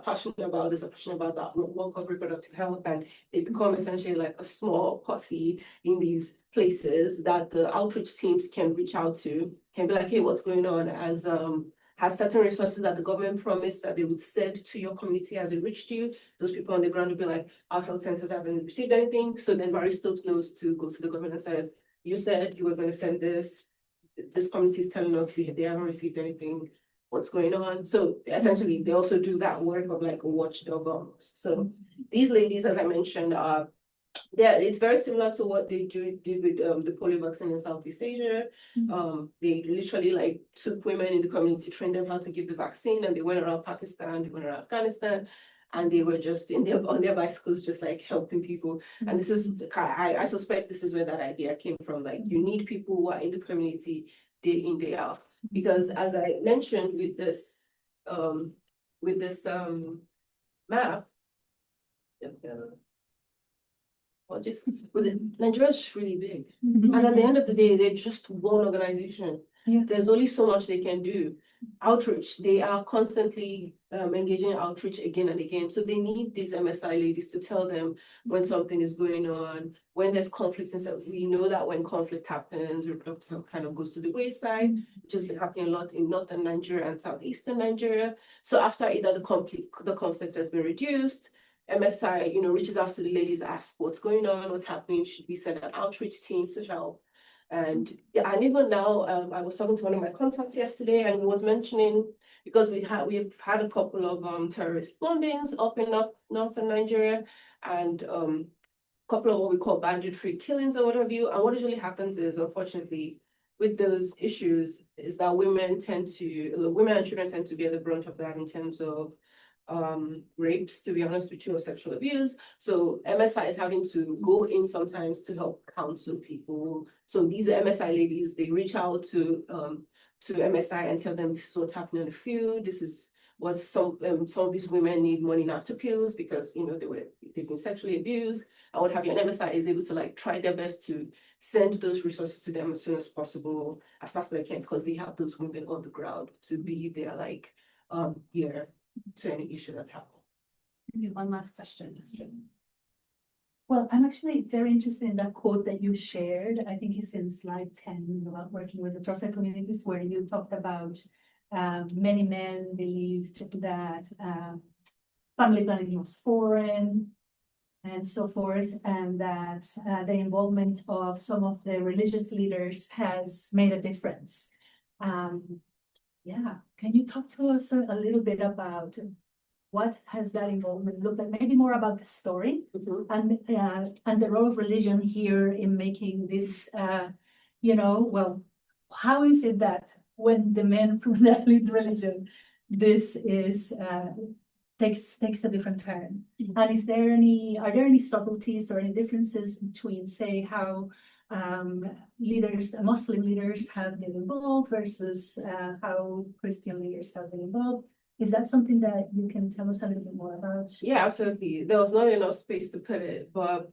passionate about this, are passionate about that work of reproductive health, and they become essentially like a small posse in these places that the outreach teams can reach out to, can be like, hey, what's going on? Has certain resources that the government promised that they would send to your community as it reached you. Those people on the ground will be like, our health centers haven't received anything. So then Mary Stopes knows to go to the government and say, you said you were going to send this. This community is telling us they haven't received anything. What's going on? So essentially, they also do that work of like a watchdog almost. So these ladies, as I mentioned, it's very similar to what they did with the polio vaccine in Southeast Asia. They literally like took women in the community, trained them how to give the vaccine, and they went around Pakistan, they went around Afghanistan, and they were just on their bicycles, just like helping people. And this is I suspect this is where that idea came from. Like you need people who are in the community day in, day out. Because as I mentioned with this map, Nigeria is just really big. And at the end of the day, they're just one organization. Yeah. There's only so much they can do. Outreach, they are constantly engaging in outreach again and again. So they need these MSI ladies to tell them when something is going on, when there's conflict. And so we know that when conflict happens, reproductive health kind of goes to the wayside, which has been happening a lot in northern Nigeria and southeastern Nigeria. So after either the conflict has been reduced, MSI, reaches out to the ladies, asks what's going on, what's happening, should we send an outreach team to help? And yeah, and even now, I was talking to one of my contacts yesterday, and he was mentioning, because we've had a couple of terrorist bombings up in northern Nigeria, and couple of what we call banditry killings or what have you. And what usually happens is, unfortunately, with those issues, is that women and children tend to bear the brunt of that in terms of rapes, to be honest with you, or sexual abuse. So MSI is having to go in sometimes to help counsel people. So these MSI ladies, they reach out to MSI and tell them this is what's happening in the field. This is what some of these women need money after pills because they've been sexually abused and what have you. And MSI is able to like try their best to send those resources to them as soon as possible, as fast as they can, because they have those women on the ground to be their like ear to any issue that's happening. Maybe one last question. Well, I'm actually very interested in that quote that you shared. I think it's in slide 10 about working with the trusted communities, where you talked about many men believed that family planning was foreign and so forth, and that the involvement of some of the religious leaders has made a difference. Yeah, can you talk to us a little bit about what has that involvement looked like? Maybe more about the story and the role of religion here in making this, well, how is it that when the men from that lead religion, this is takes a different turn? And are there any subtleties or any differences between, say, how Muslim leaders have been involved versus how Christian leaders have been involved? Is that something that you can tell us a little bit more about? Yeah, absolutely. There was not enough space to put it, but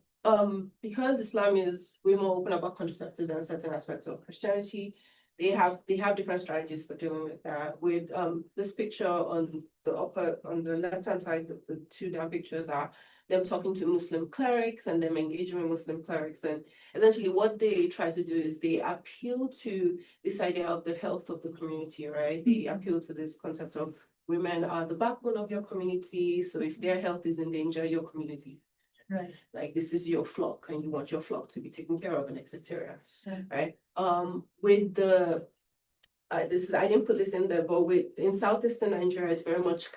because Islam is way more open about contraceptive than certain aspects of Christianity, they have different strategies for dealing with that. With this picture on the left-hand side, the two down pictures are them talking to Muslim clerics and them engaging with Muslim clerics. And essentially what they try to do is they appeal to this idea of the health of the community, right? They appeal to this concept of women are the backbone of your community. So if their health is in danger, your community, Right. like this is your flock and you want your flock to be taken care of and etc. Sure. Right. With the I didn't put this in there, but in southeastern Nigeria, it's very much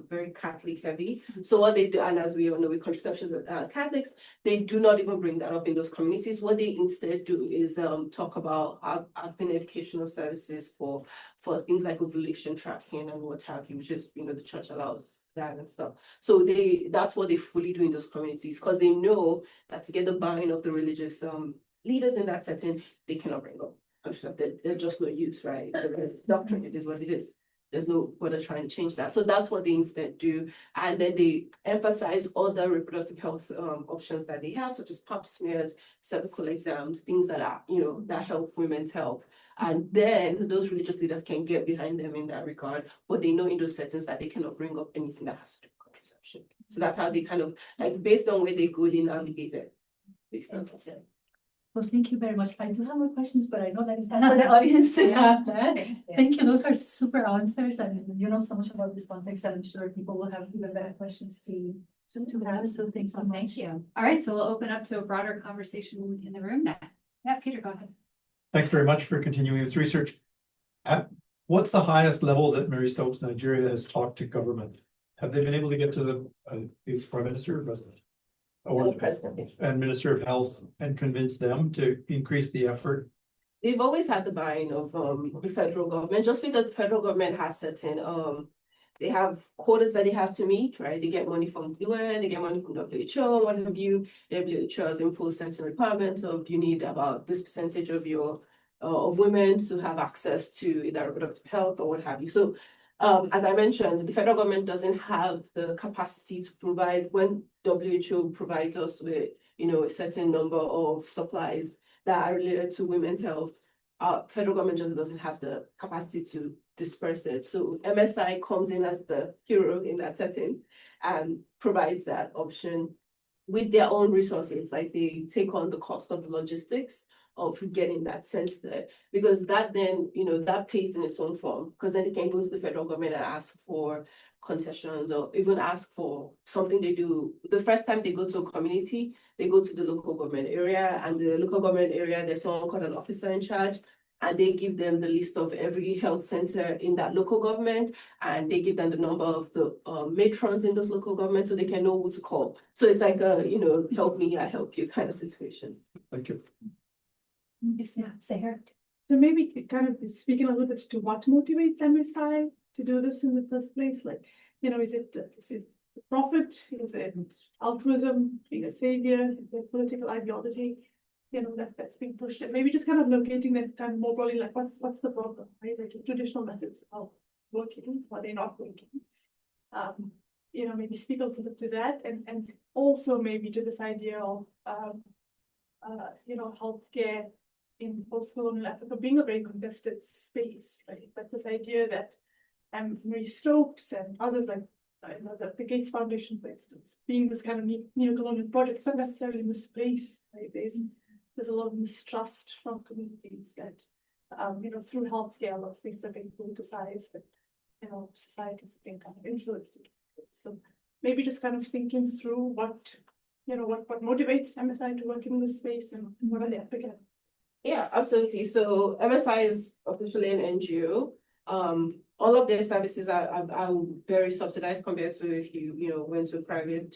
very Catholic heavy. So what they do, and as we all know, with contraceptions, Catholics, they do not even bring that up in those communities. What they instead do is talk about having educational services for things like ovulation tracking and what have you, which is the church allows that and stuff. So that's what they fully do in those communities, because they know that to get the buy-in of the religious leaders in that setting, they cannot bring up. There's just no use, right? The doctrine, it is what it is. There's no bother trying to change that. So that's what they instead do. And then they emphasize other reproductive health options that they have, such as pap smears, cervical exams, things that are, that help women's health. And then those religious leaders can get behind them in that regard, but they know in those settings that they cannot bring up anything that has to do with contraception. So that's how they kind of, like, based on where they go, they navigate it. Based on that. Well, thank you very much. I do have more questions, but I know that it's time for the audience to have that. Thank you. Those are super answers, and you know so much about this context. I'm sure people will have even better questions to have. So thanks so much. Thank you. All right, so we'll open up to a broader conversation in the room now. Yeah, Peter, go ahead. Thanks very much for continuing this research. What's the highest level that Mary Stopes Nigeria has talked to government? Have they been able to get to the Prime Minister or President? Or President and Minister of Health and convince them to increase the effort? They've always had the buy-in of the federal government, just because the federal government has certain they have quotas that they have to meet, right? They get money from UN, they get money from WHO, what have you. WHO has imposed certain requirements of you need about this percentage of your of women to have access to either reproductive health or what have you. So as I mentioned, the federal government doesn't have the capacity to provide, when WHO provides us with, a certain number of supplies that are related to women's health. Federal government just doesn't have the capacity to disperse it. So MSI comes in as the hero in that setting and provides that option with their own resources. Like they take on the cost of the logistics of getting that sent there, because that then, that pays in its own form, because then they can go to the federal government and ask for concessions or even ask for something they do. The first time they go to a community, they go to the local government area, and the local government area, there's someone called an officer in charge, and they give them the list of every health center in that local government, and they give them the number of the matrons in those local governments so they can know who to call. So it's like a, help me, I help you kind of situation. Thank you. Yes, yeah, say here. So maybe kind of speaking a little bit to what motivates MSI to do this in the first place, like, is it profit? Is it altruism, being a savior? Is it political ideology? That's being pushed, and maybe just kind of locating that kind of more broadly, like what's the problem, right? Like traditional methods of working, are they not working? Maybe speak a little bit to that, and also maybe to this idea of healthcare in post-colonial Africa being a very contested space, right? But this idea that Marie Stopes and others like the Gates Foundation, for instance, being this kind of neo-colonial project, it's not necessarily misplaced, right? There's a lot of mistrust from communities that, through healthcare, a lot of things are being politicized, that, societies are being kind of influenced. So maybe just kind of thinking through what motivates MSI to work in this space and what are they up against. Yeah, absolutely. So MSI is officially an NGO. All of their services are very subsidized compared to if you went to a private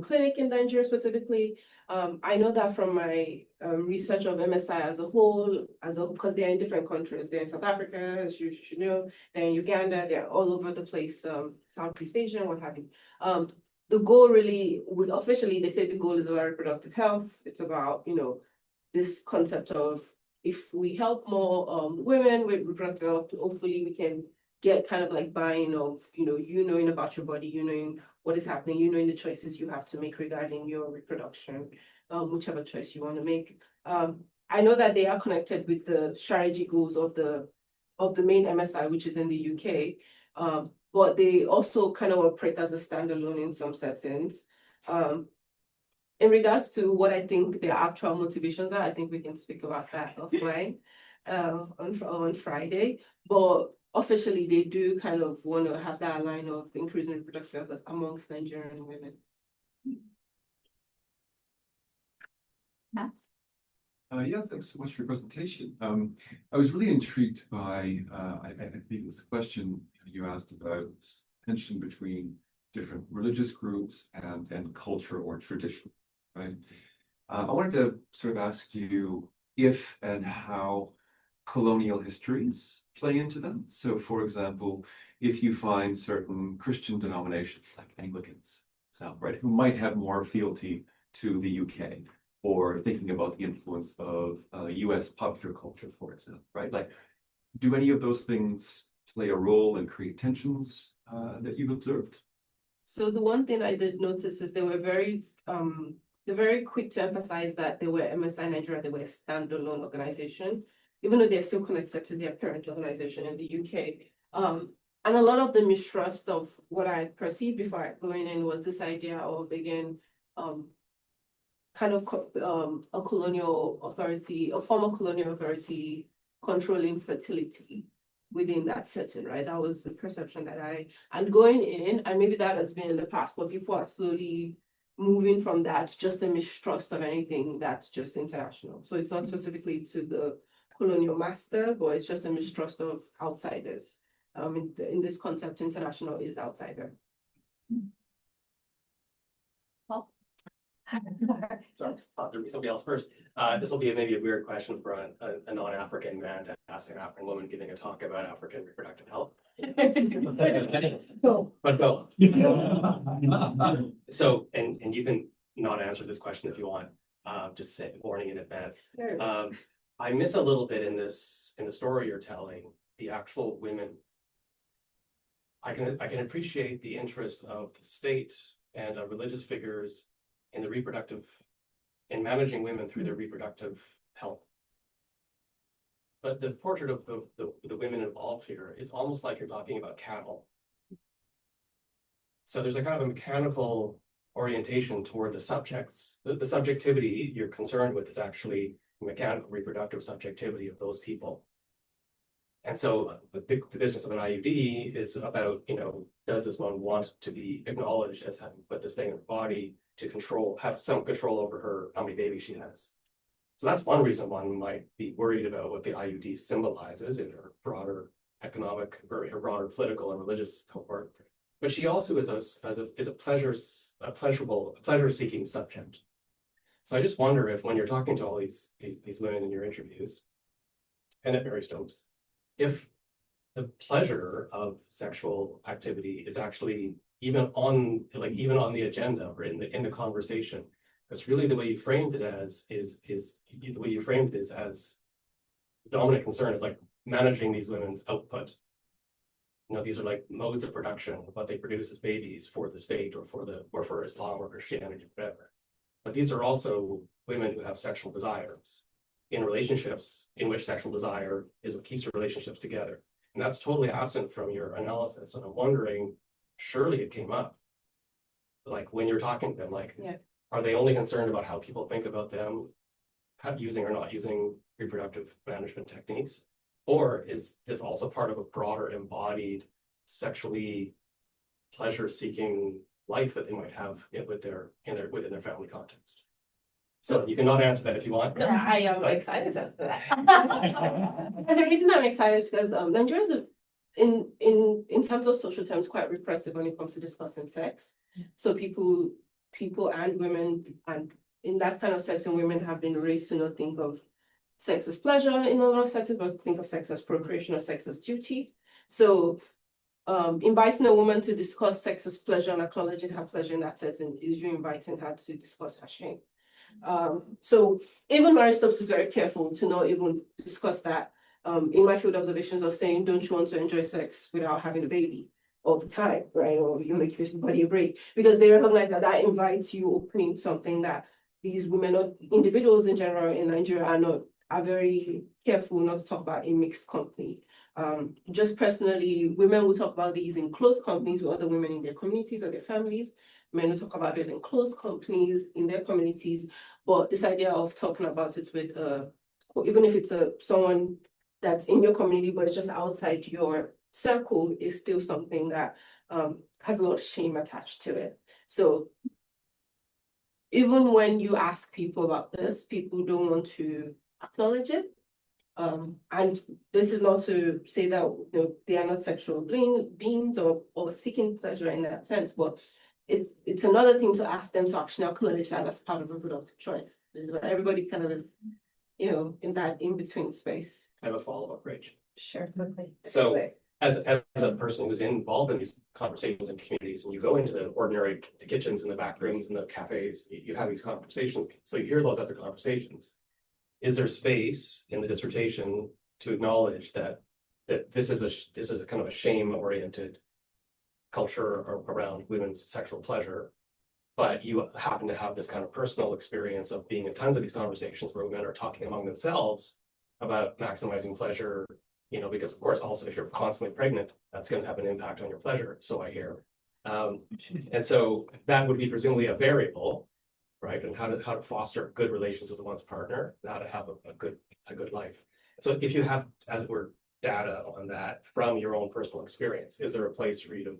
clinic in Nigeria specifically. I know that from my research of MSI as a whole, because they're in different countries. They're in South Africa, as you should know, they're in Uganda, they're all over the place, Southeast Asia, what have you. The goal really officially, they say the goal is about reproductive health. It's about, this concept of if we help more women with reproductive health, hopefully we can get kind of like buy-in of, you knowing about your body, you knowing what is happening, you knowing the choices you have to make regarding your reproduction, whichever choice you want to make. I know that they are connected with the strategy goals of the main MSI, which is in the UK, but they also kind of operate as a standalone in some settings. In regards to what I think their actual motivations are, I think we can speak about that offline on Friday. But officially, they do kind of want to have that line of increasing reproductive health amongst Nigerian women. Yeah, thanks so much for your presentation. I was really intrigued by, I think it was the question you asked about tension between different religious groups and culture or tradition, right? I wanted to sort of ask you if and how colonial histories play into them. So, for example, if you find certain Christian denominations like Anglicans, right, who might have more fealty to the UK, or thinking about the influence of US popular culture, for example, right? Like, do any of those things play a role and create tensions that you've observed? So the one thing I did notice is they were very quick to emphasize that they were MSI Nigeria, they were a standalone organization, even though they're still connected to their parent organization in the UK. And a lot of the mistrust of what I perceived before going in was this idea of, again, kind of a colonial authority, a former colonial authority controlling fertility within that setting, right? That was the perception that and going in, and maybe that has been in the past, but people are slowly moving from that, just a mistrust of anything that's just international. So it's not specifically to the colonial master, but it's just a mistrust of outsiders. In this concept, international is outsider. Well, Sorry, there'll be somebody else first. This will be maybe a weird question for a non-African man to ask an African woman giving a talk about African reproductive health. But go. So, and you can not answer this question if you want. Just say warning in advance. Sure. I miss a little bit in the story you're telling, the actual women. I can appreciate the interest of the state and religious figures in in managing women through their reproductive health. But the portrait of the women involved here, it's almost like you're talking about cattle. So there's a kind of a mechanical orientation toward the subjects. The subjectivity you're concerned with is actually mechanical reproductive subjectivity of those people. And so the business of an IUD is about, does this one want to be acknowledged as having put this thing in her body to have some control over her, how many babies she has. So that's one reason one might be worried about what the IUD symbolizes in her broader economic or her broader political and religious cohort. But she also is a pleasure-seeking subject. So I just wonder if when you're talking to all these women in your interviews, and at Mary Stopes, if the pleasure of sexual activity is actually even on the agenda or in the conversation. Because really the way you framed it as the dominant concern is like managing these women's output. These are like modes of production, what they produce as babies for the state or for Islam or Christianity, or whatever. But these are also women who have sexual desires in relationships in which sexual desire is what keeps relationships together. And that's totally absent from your analysis. And I'm wondering, surely it came up. Like when you're talking to them, are they only concerned about how people think about them, using or not using reproductive management techniques? Or is this also part of a broader embodied sexually pleasure-seeking life that they might have within their family context? So you cannot answer that if you want. I am excited about that. And the reason I'm excited is because Nigeria is in terms of social terms quite repressive when it comes to discussing sex. So people and women, and in that kind of setting, women have been raised to not think of sex as pleasure in a lot of settings, but think of sex as procreation or sex as duty. So inviting a woman to discuss sex as pleasure and acknowledging her pleasure in that setting is you inviting her to discuss her shame. So even Mary Stopes is very careful to not even discuss that in my field observations of saying, don't you want to enjoy sex without having a baby all the time, right? Or you make your body a break, because they recognize that invites you opening something that these women or individuals in general in Nigeria are very careful not to talk about in mixed company. Just personally, women will talk about these in close companies with other women in their communities or their families. Men will talk about it in close companies in their communities. But this idea of talking about it with, even if it's someone that's in your community, but it's just outside your circle, is still something that has a lot of shame attached to it. So even when you ask people about this, people don't want to acknowledge it. And this is not to say that they are not sexual beings or seeking pleasure in that sense, but it's another thing to ask them to actually acknowledge that as part of reproductive choice. Everybody kind of is, in that in-between space. I have a follow-up, Rach. Sure. So as a person who's involved in these conversations and communities, and you go into the kitchens and the back rooms and the cafes, you have these conversations. So you hear those other conversations. Is there space in the dissertation to acknowledge that this is a kind of a shame-oriented culture around women's sexual pleasure, but you happen to have this kind of personal experience of being in tons of these conversations where women are talking among themselves about maximizing pleasure, because of course, also if you're constantly pregnant, that's going to have an impact on your pleasure, so I hear. And so that would be presumably a variable, right? And how to foster good relations with one's partner, how to have a good life. So if you have, as it were, data on that from your own personal experience, is there a place for you to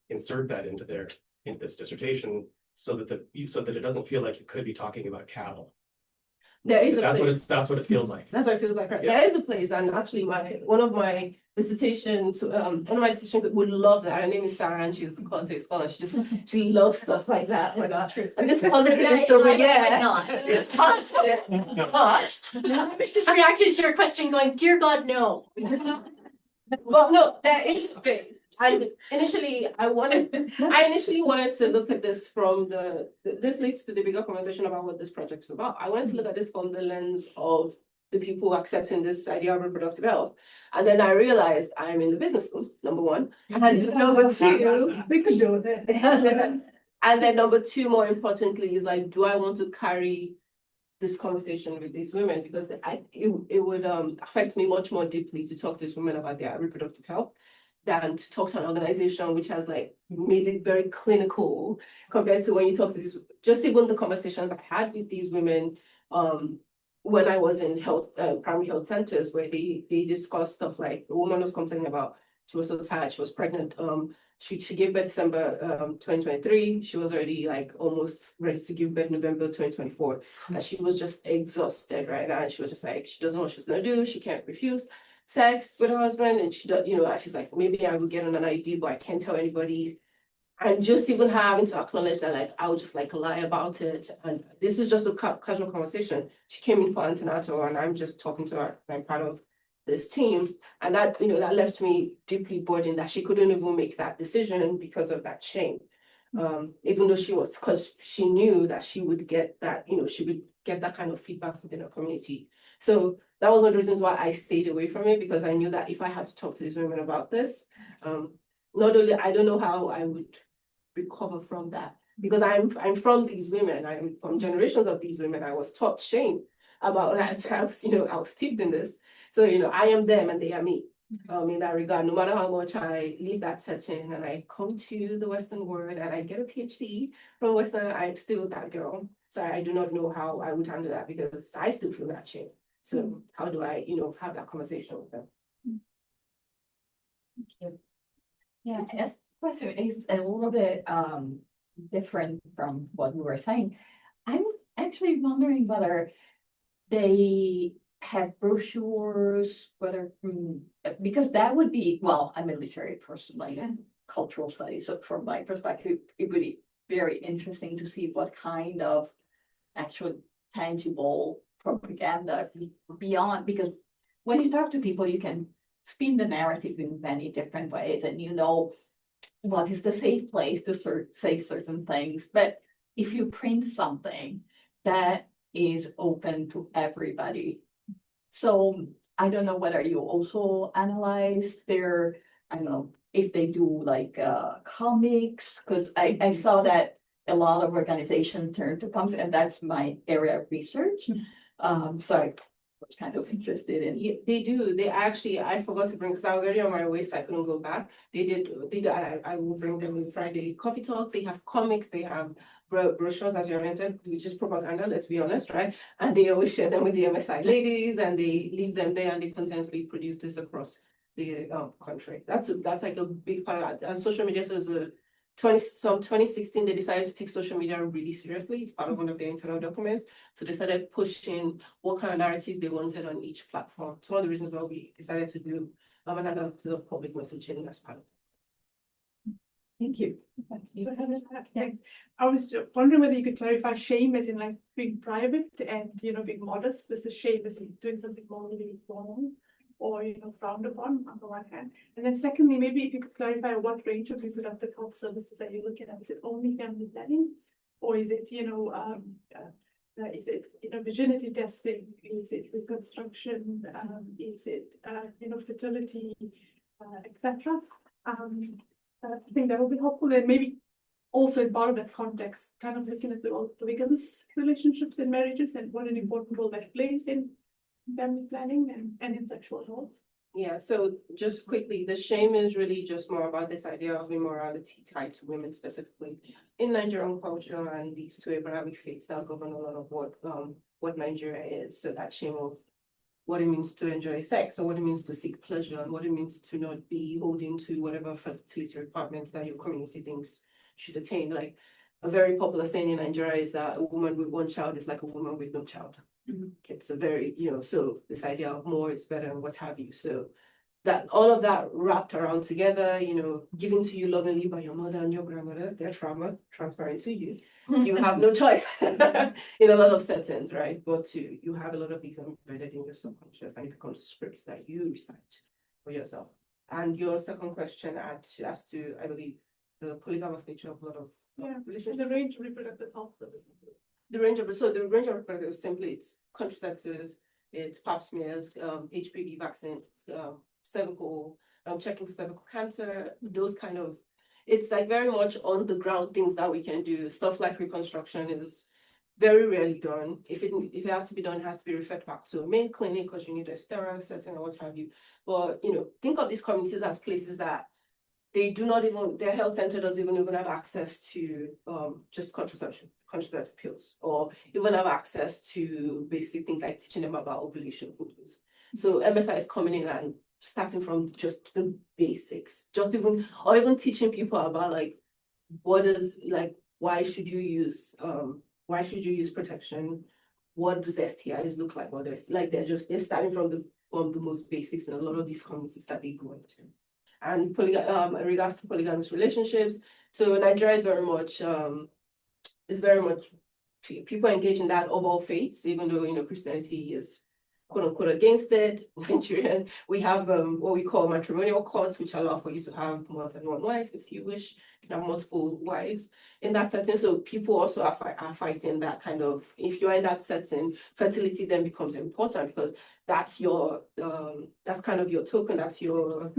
insert that into this dissertation so that it doesn't feel like you could be talking about cattle? There is a place. That's what it feels like. That's what it feels like, right? Yeah. There is a place, and actually one of my dissertations would love that. Her name is Sarah, and she's a context scholar. She loves stuff like that. Oh my God. And this positivist over here. It's positive. But I was just reacting to your question going, dear God, no. well, no, there is space. And initially, I initially wanted to look at this from this leads to the bigger conversation about what this project is about. I wanted to look at this from the lens of the people accepting this idea of reproductive health. And then I realized I'm in the business school, number one. And number two, We could do with it. and then number two, more importantly, is like, do I want to carry this conversation with these women? Because it would affect me much more deeply to talk to these women about their reproductive health than to talk to an organization which has made it very clinical compared to when you talk to these, just even the conversations I had with these women, when I was in health, primary health centers where they discussed stuff like a woman was complaining about she was so tired, she was pregnant. She gave birth December 2023. She was already like almost ready to give birth November 2024. And she was just exhausted right now. And she was just like, she doesn't know what she's gonna do. She can't refuse sex with her husband. And she does, and she's like, maybe I will get on an ID, but I can't tell anybody. And just even having to acknowledge that, like, I would just like lie about it. And this is just a casual conversation. She came in for antenatal and I'm just talking to her. I'm part of this team. And that, that left me deeply burdened that she couldn't even make that decision because of that shame. Even though because she knew that she would get that, she would get that kind of feedback within her community. So that was one of the reasons why I stayed away from it, because I knew that if I had to talk to these women about this, not only I don't know how I would recover from that, because I'm from these women, I'm from generations of these women. I was taught shame about that. I was steeped in this. So, I am them and they are me. In that regard, no matter how much I leave that setting and I come to the Western world and I get a PhD from Western, I'm still that girl. So I do not know how I would handle that because I still feel that shame. So how do I, have that conversation with them? Thank you. Yeah, this question is a little bit different from what we were saying. I'm actually wondering whether they have brochures, whether because that would be, well, I'm a literary person, like cultural studies. So from my perspective, it would be very interesting to see what kind of actual tangible propaganda beyond, because when you talk to people, you can spin the narrative in many different ways, and what is the safe place to say certain things. But if you print something that is open to everybody, so I don't know whether you also analyze their, I don't know, if they do like comics, because I saw that a lot of organizations turn to comics, and that's my area of research. So I was kind of interested in. Yeah, they do. They actually, I forgot to bring, because I was already on my way, so I couldn't go back. They did. I will bring them in Friday coffee talk. They have comics. They have brochures, as you mentioned, which is propaganda. Let's be honest, right? And they always share them with the MSI ladies, and they leave them there, and they continuously produce this across the country. That's like a big part of it. And social media. So there's 2016, they decided to take social media really seriously. It's part of one of their internal documents. So they started pushing what kind of narrative they wanted on each platform. It's one of the reasons why we decided to do another public messaging as part of it. Thank you. Thanks. I was just wondering whether you could clarify shame as in like being private and being modest versus shame as in doing something morally wrong or frowned upon on the one hand. And then secondly, maybe if you could clarify what range of reproductive health services are you looking at? Is it only family planning, or is it virginity testing? Is it reconstruction? Is it fertility, etc.? I think that would be helpful. And maybe also in part of that context, kind of looking at the role of polygamous relationships and marriages and what an important role that plays in family planning and in sexual health. Yeah, so just quickly, the shame is really just more about this idea of immorality tied to women specifically in Nigerian culture and these two Abrahamic faiths that govern a lot of what Nigeria is. So that shame of what it means to enjoy sex, or what it means to seek pleasure, and what it means to not be holding to whatever fertility requirements that your community thinks should attain. Like a very popular saying in Nigeria is that a woman with one child is like a woman with no child. It's a very, so this idea of more is better and what have you. So that all of that wrapped around together, given to you lovingly by your mother and your grandmother, their trauma transferring to you. You have no choice in a lot of settings, right? But you have a lot of these embedded in your subconscious, and it becomes scripts that you recite for yourself. And your second question as to, I believe, the polygamous nature of a lot of relationships. The range of reproductive health services. The range of reproductive simply it's contraceptives, it's pap smears, HPV vaccines, cervical, checking for cervical cancer, those kind of, it's like very much on the ground things that we can do. Stuff like reconstruction is very rarely done. If it has to be done, it has to be referred back to a main clinic because you need a sterile setting or what have you. But think of these communities as places that they do not even, their health center doesn't even have access to just contraception. contraceptive pills, or even have access to basic things like teaching them about ovulation photos. So MSI is coming in and starting from just the basics, or even teaching people about like what is like why should you use protection, what does STIs look like, what is like they're starting from the most basics in a lot of these communities that they go into. And in regards to polygamous relationships, so Nigeria is very much people engage in that of all faiths, even though Christianity is quote unquote against it. Nigerian, we have what we call matrimonial courts, which allow for you to have more than one wife if you wish. You can have multiple wives in that setting. So people also are fighting that kind of, if you're in that setting, fertility then becomes important because that's your that's kind of your token, that's your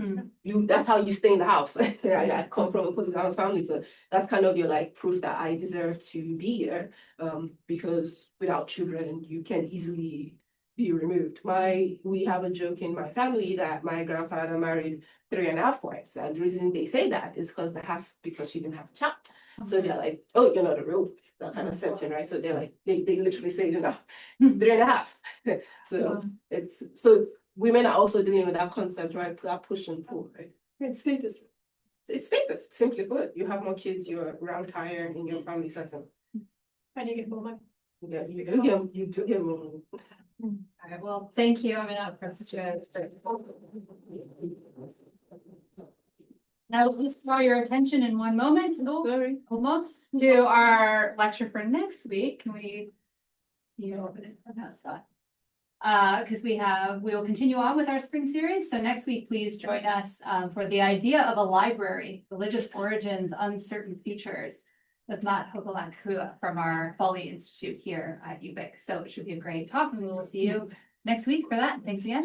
that's how you stay in the house. I come from a polygamous family, so that's kind of your like proof that I deserve to be here, because without children you can easily be removed. We have a joke in my family that my grandfather married 3.5 wives, and the reason they say that is because she didn't have a child. So they're like, oh, you're not a real, that kind of setting, right? So they're like, they literally say, it's 3.5. So women are also dealing with that concept, right? That push and pull, right? It's status. It's status, simply put. You have more kids, you're ranked higher in your family setting. And you get more money. Yeah, you do get more money. All right, well, thank you, Aminat, for such a great. Now, just draw your attention in one moment, almost, to our lecture for next week. Can we, open it for that, Scott? Because we will continue on with our spring series. So next week, please join us for the idea of a library, religious origins, uncertain futures, with Matt Hogelak from our Foley Institute here at UVic. So it should be a great talk, and we will see you next week for that. Thanks again.